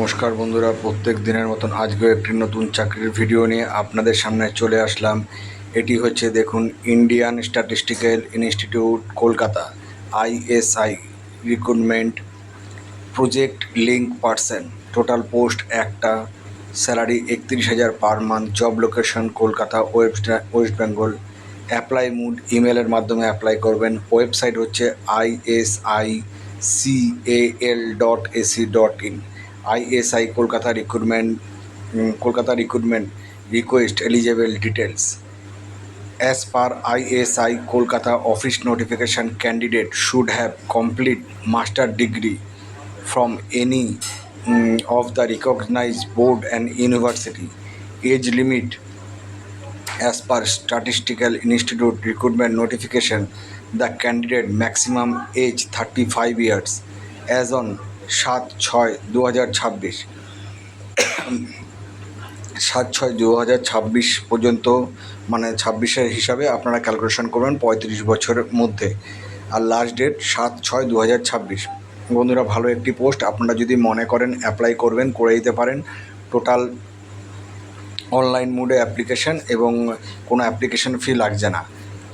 নমস্কার বন্ধুরা, প্রত্যেক দিনের মতন আজকেও একটি নতুন চাকরির ভিডিও নিয়ে আপনাদের সামনে চলে আসলাম। এটি হচ্ছে দেখুন, Indian statistical institute Kolkata, ISI recruitment, project link person, total post একটা, salary 31,000 per month, job location Kolkata, west Bengal. Apply mode ইমেলের মাধ্যমে অ্যাপ্লাই করবেন। ওয়েবসাইট হচ্ছে ISICAL.ac.in। ISI Kolkata recruitment request eligible details. As per ISI Kolkata office notification, candidate should have complete master degree from any of the recognized board and university. Age limit as per Statistical Institute recruitment notification, the candidate maximum age 35 years as on 7/6/2026। 7/6/2026 পর্যন্ত, মানে 26-এর হিসাবে আপনারা calculation করবেন 35 বছরের মধ্যে, আর last date 7/6/2026। বন্ধুরা, ভালো একটি পোস্ট, আপনারা যদি মনে করেন অ্যাপ্লাই করবেন করে দিতে পারেন। টোটাল অনলাইন মোডে অ্যাপ্লিকেশন এবং কোনো অ্যাপ্লিকেশন ফি লাগছে না।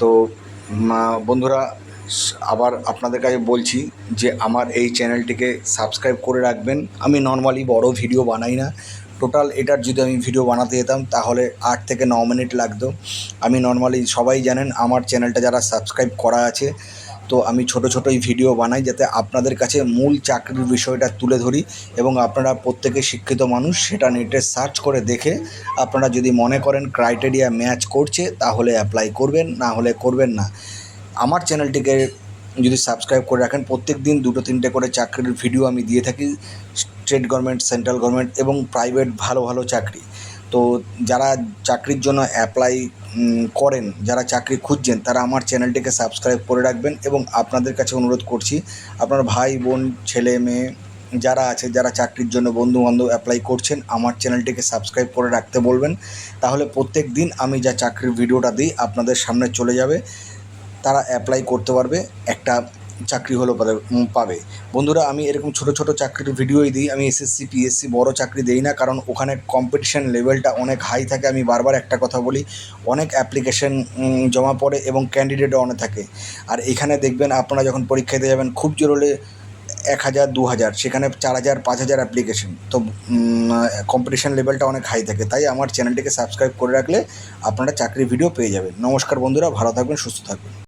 তো বন্ধুরা, আবার আপনাদের কাছে বলছি যে আমার এই চ্যানেলটিকে সাবস্ক্রাইব করে রাখবেন। আমি নর্মালি বড় ভিডিও বানাই না। টোটাল এটার যদি আমি ভিডিও বানাতে যেতাম তাহলে 8 থেকে 9 মিনিট লাগতো। আমি নর্মালি, সবাই জানেন আমার চ্যানেলটা যারা সাবস্ক্রাইব করা আছে, তো আমি ছোট ছোটোই ভিডিও বানাই যাতে আপনাদের কাছে মূল চাকরির বিষয়টা তুলে ধরি এবং আপনারা প্রত্যেকে শিক্ষিত মানুষ, সেটা নেটে সার্চ করে দেখে আপনারা যদি মনে করেন ক্রাইটেরিয়া ম্যাচ করছে তাহলে অ্যাপ্লাই করবেন, না হলে করবেন না। আমার চ্যানেলটিকে যদি সাবস্ক্রাইব করে রাখেন, প্রত্যেক দিন 2-3টে করে চাকরির ভিডিও আমি দিয়ে থাকি, স্টেট গভর্নমেন্ট, সেন্ট্রাল গভর্নমেন্ট এবং প্রাইভেট ভালো ভালো চাকরি। তো যারা চাকরির জন্য অ্যাপ্লাই করেন, যারা চাকরি খুঁজছেন, তারা আমার চ্যানেলটিকে সাবস্ক্রাইব করে রাখবেন। এবং আপনাদের কাছে অনুরোধ করছি, আপনার ভাই বোন, ছেলে মেয়ে যারা আছে, যারা চাকরির জন্য বন্ধুবান্ধব অ্যাপ্লাই করছেন, আমার চ্যানেলটিকে সাবস্ক্রাইব করে রাখতে বলবেন। তাহলে প্রত্যেক দিন আমি যা চাকরির ভিডিওটা দিই আপনাদের সামনে চলে যাবে, তারা অ্যাপ্লাই করতে পারবে, একটা চাকরি হলেও পাবে। বন্ধুরা, আমি এরকম ছোট ছোট চাকরির ভিডিওই দিই। আমি এসএসসি পিএসসি বড় চাকরি দিই না, কারণ ওখানে কম্পিটিশান লেভেলটা অনেক হাই থাকে। আমি বারবার একটা কথা বলি, অনেক অ্যাপ্লিকেশন জমা পড়ে এবং ক্যান্ডিডেটও অনেক থাকে। আর এখানে দেখবেন, আপনারা যখন পরীক্ষা দিতে যাবেন, খুব জোর হলে 1000-2000, সেখানে 4000-5000 অ্যাপ্লিকেশন। তো কম্পিটিশান লেভেলটা অনেক হাই থাকে। তাই আমার চ্যানেলটিকে সাবস্ক্রাইব করে রাখলে আপনারা চাকরির ভিডিও পেয়ে যাবেন। নমস্কার বন্ধুরা, ভালো থাকবেন, সুস্থ থাকবেন।